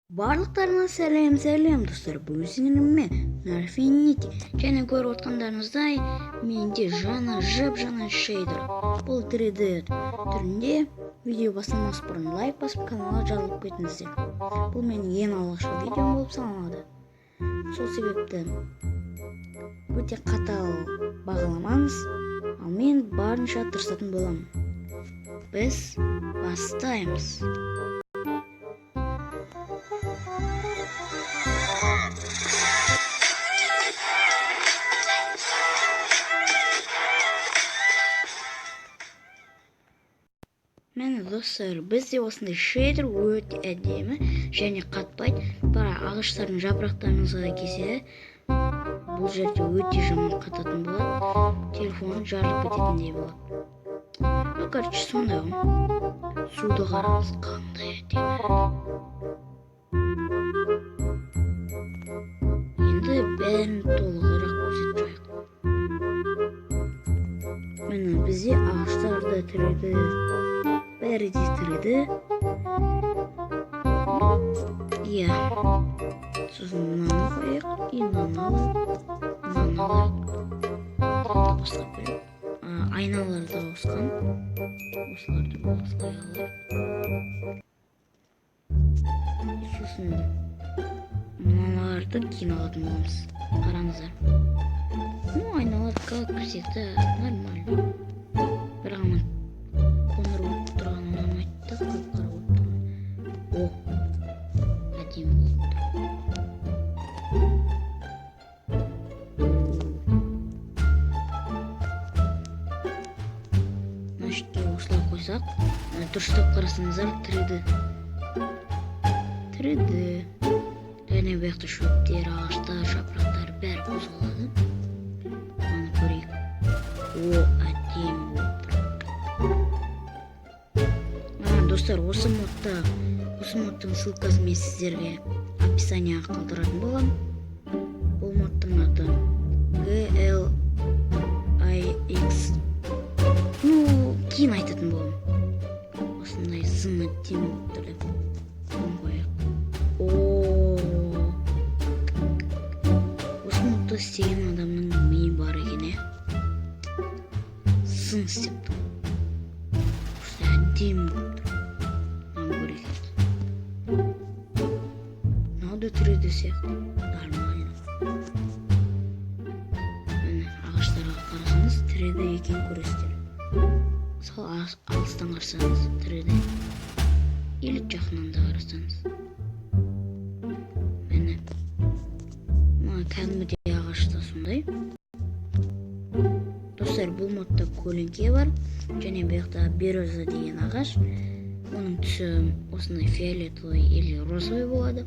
Барлықтарыңа сәлем достар. Бүгін сіздермен Infinity және көріп отқандарыңыздай менде жаңа жап-жаңа шейдер. Бұл 3D түрінде. Видео бастамас бұрын лайк басып каналға жазылып кетіңіздер. Бұл менің ең алғашқы видеом болып саналады. Сол себепті өте қатал бағаламаңыз, ал мен барынша тырысатын боламын. Біз бастаймыз. Мені достар, бізде осындай шейдер өте әдемі және қатпайды. Бірақ ағаштардың жапырақтарыңызға келсе, бұл жерде өте жаман қататын болады. Телефон жарылып кететіндей болады. Короче, сондай ғой. Суды қараңыз, қандай әдемі. Енді бәрін толығырақ көрсетіп қояйық. Міне бізде ағаштарды тіреді. Бәрі де тіреді. Иә. Сосын мынаны қояйық. И мынаны алайық. Қосылып берейік. Айналар да ауысқан. Осыларды осылай алайық. Сосын мыналарды кейін алатын боламыз. Қараңыздар. Ну, айналар как всегда нормально. Бірақ ана коныр болып тұрған ұнамайды да, қап-қара болып тұрған. О, әдемі болып тұр. Значит, осылай қойсақ, дұрыстап қарасаңыздар 3D. Және бұяқта шөптер, ағаштар, жапырақтар бәрі қозғалады. Оны көрейік. О, әдемі болып тұр. Достар, осы модтың ссылкасын мен сіздерге описанияға қалдыратын боламын. Бұл модтың аты GLIX. Ну, кейін айтатын боламын. Осындай сын әдемі болып тұр деп. Осы модты істеген адамның миы бар екен, сын істеп тұр. Осындай әдемі болып тұр. Мынау 3D сияқты. Нормально. Ағаштарға қарасаңыз 3D екен көресіздер. Мысалы алыстан қарасаңыз 3D. Или жақынан да қарасаңыз. Міне. Кәдімгідей ағашта сондай. Достар, бұл модта көлеңке бар. Және бұяқта береза деген ағаш. Оның түсі осындай фиолетовый или розовый болады.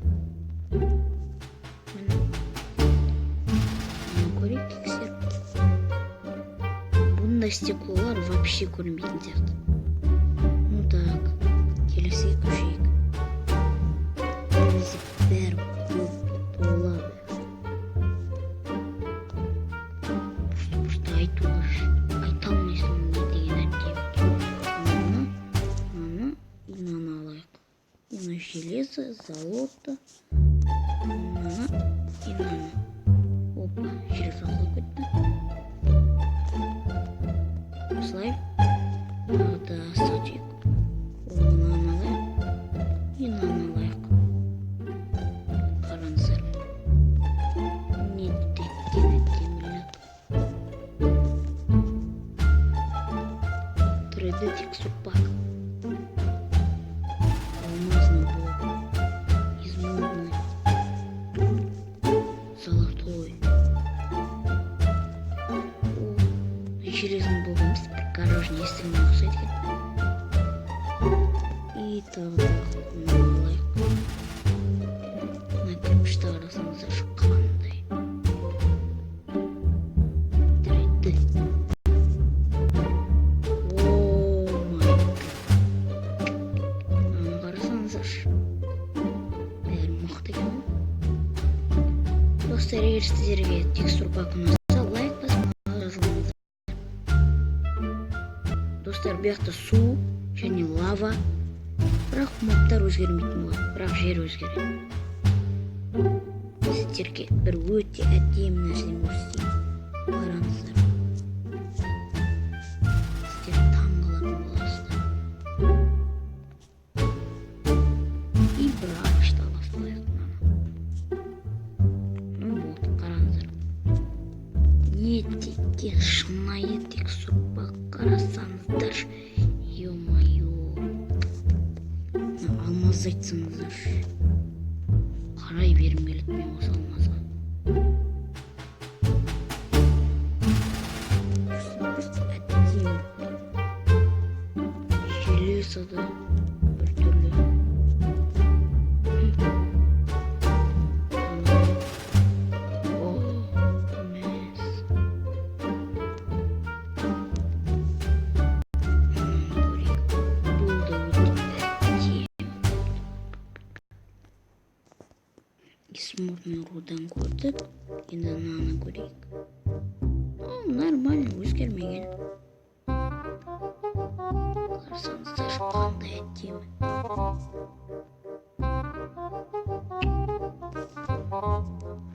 Көрейік тексеріп. Бұндай стеклолар вообще көрінбейтін сияқты. Ну так, келесіге көшейік. Бізде бәрі көп толады. Просто айта алмайсың не деген әдемі. Мынаны алайық. Мына железо, золото. Мынаны и мынаны. Опа, железо қалып кетті. Осылай. Тағы да статик. Мынаны алайық. И мынаны алайық. Қараңыздар. Не деген әдемілік. 3D текстур пак. Алмазный блок. Изумрудный. Золотой. Железный блок емес, гаражный есігіне ұқсайды екен. И тағы да мынаны алайық. Мына кірпішті қарасаңыздар қандай. 3D. Достар, егер сіздерге текстур пак ұнаса, лайк басып жазылыңыздар. Достар, бұяқта су және лава Бірақ мобтар өзгермейтін болады, бірақ жер өзгереді. Сіздерге бір өте әдемі нәрсені көрсетейін. Қараңыздар. Сіздер таң қалатын боласыздар. И бірақ ішті аластылайық мынаны. Вот, қараңыздар. Не текке шынайы текстур бақ қарасаңыздар. Ё-моё. Алмаз айтсаңыздар. Қарай берім келеді мен осы алмазға. Әдемі. Желесі да бір түрлі. Смурный рудан көрдік, енді наны көрейік. Нормально, өзгермеген. Қарасаңыздар, қандай әдемі.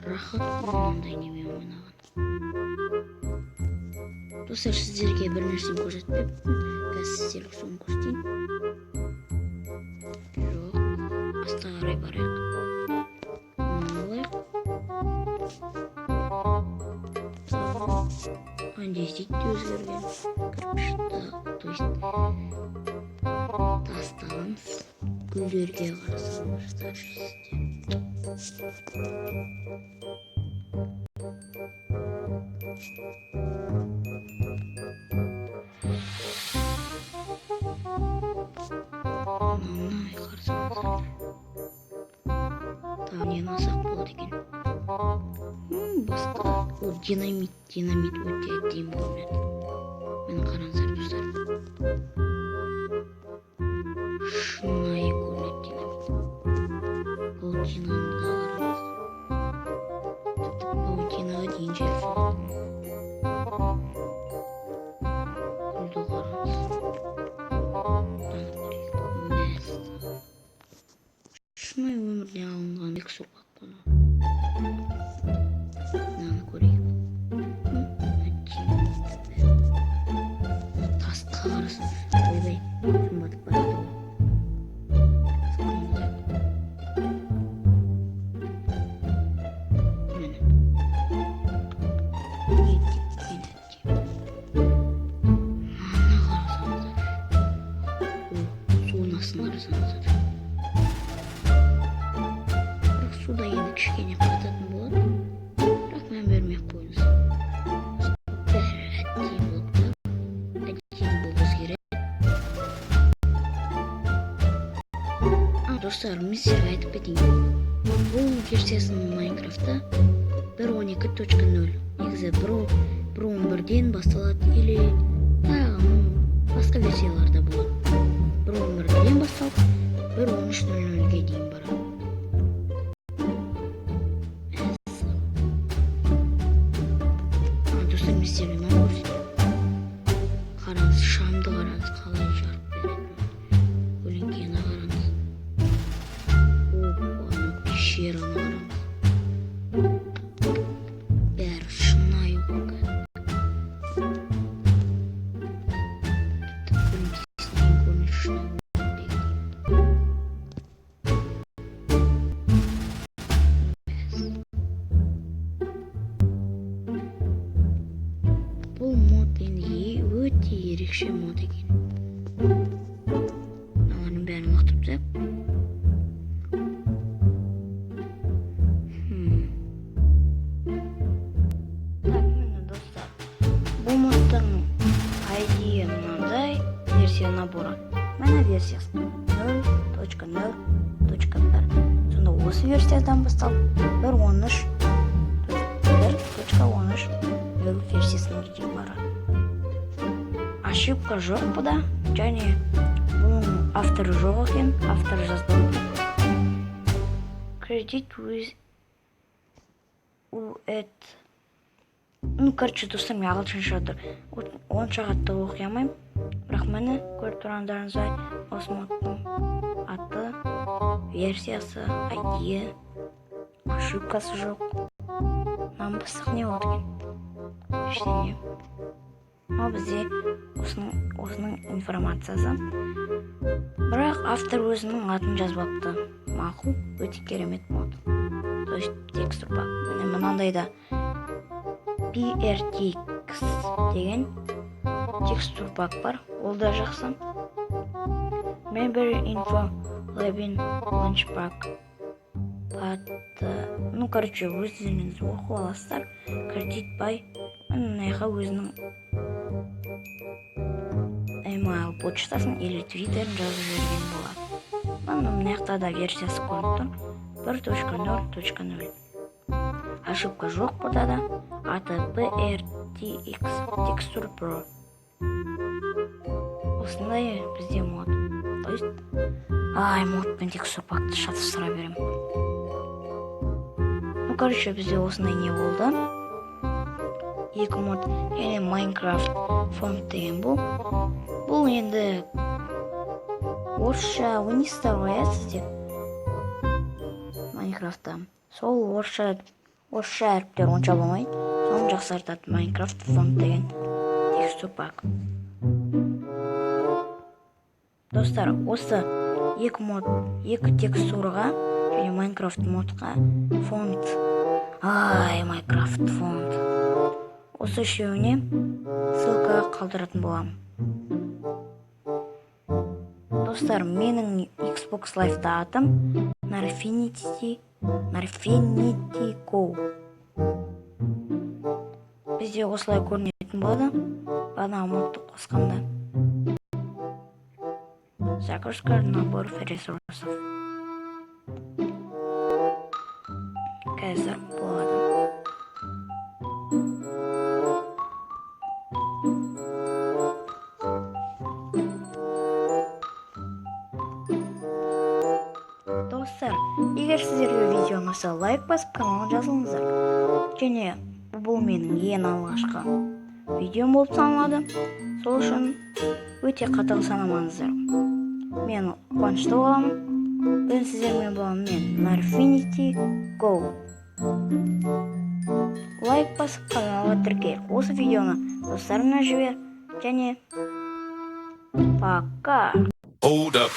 Рахат мынандай немен ойнаған. Достар, сіздерге бір нәрсені көрсетпеппін. Қазір сіздерге соны көрсетейін. Жоқ, астыға қарай барайық. Здесь өзгерген кірпішті, то есть тастағаныз гүлдерге қарасаңыздар сіздер. Мынаны қарасаңыздар. Тағы нені алсақ болады екен. Басқа ол динамит өте әдемі көрінеді. Мені қараңыздар достар. Шынайы көрінеді динамит. Бұл динамитқа қараңыз. Тіпті паутинаға дейін жер соғады. Гүлді қараңыз. Шынайы өмірден алынған текстур бақ бұны. Мынаны көрейік. Тасқа қарасын. Ойбай, жұмбатып барады ғой. Мені. Еттіккен әдем. Мына қарасаңыздар. Суын астын қарасаңыздар. Бірақ суда енді кішкене қататын болады. Бірақ мән бермей қойыңыз. Бәрі әдемі болып өзгереді. Достар, мен сіздерге айтып кетейін. Бұл версиясының Майнкрафтта 1.12.0. Негізі 1.11-ден басталады, или басқа версияларда болады. 1.11-ден басталып 1.13.00-ге дейін барады. Достар, мен сіздерге мынаны көрсетейін. Қараңыз, шамды қараңыз, қалай жарып береді. Көлеңкені қараңыз. Опа, пещераны қараңыз. Бәрі шынайы ғой. Көлеңкесінен көрінеді шынайы ғой. Бұл мод енді өте ерекше мод екен. Мыналардың бәрін лақтырып тастайық. Так, міне достар. Бұл модтың ID мынандай версия наборы. Міне версиясы 0.0.1. Сонда осы версиядан басталып 1.13.1.13 версиясына дейін барады. Ошибка жоқ бұда, және бұның авторы жоқ екен, автор жазбайды. Credit with Короче, достар, мен ағылшынша онша қатты оқи алмаймын, бірақ міне көріп тұрғандарыңыздай осы модтың аты, версиясы, ID, ошибкасы жоқ. Мынаның бастық не болды екен? Ештеңе. Мынау бізде осының информациясы. Бірақ автор өзінің атын жазбапты. Мақұл, өте керемет мод. То есть текстур пак. Міне мынандайда PRTX деген текстур пак бар. Ол да жақсы. Memory Info Labin Launch Pack. Короче, өздеріңіз оқып аласыздар. Кредитбай мынаяққа өзінің email почтасын или твиттерін жазып жіберген болады. Мынаяқта да версиясы көрініп тұр. 1.0.0. Ошибка жоқ бұда да. Аты PRTX Texture Pro. Осындай бізде мод. То есть мод пен текстур пакты шатыстыра берем. Короче, бізде осындай не болды. Екі мод, және Minecraft фонд деген бұл. Бұл енді орысша ойнайсыздар ғой, сіздер Майнкрафтта. Сол орысша әріптер онша болмайды. Соны жақсартады Minecraft фонд деген текстур пак. Достар, осы екі текстураға және Minecraft модқа фонд, Minecraft фонд, осы үшеуіне ссылка қалдыратын болам. Достар, менің Xbox Live'да атым Narfinity Go. Бізде осылай көрінетін болады. Бана модты қосқанда. Загрузка набор ресурсов. Қазір болады. Достар, егер сіздерге видео ұнаса, лайк басып, каналға жазылыңыздар. Және бұл менің ең алғашқы видеом болып саналады. Сол үшін өте қатал санамаңыздар. Мен қуанышты боламын. Бүгін сіздермен боламын мен Narfinity Go. Лайк басып, каналға тіркел. Осы видеоны достарыңа жібер. Және пока. Hold up.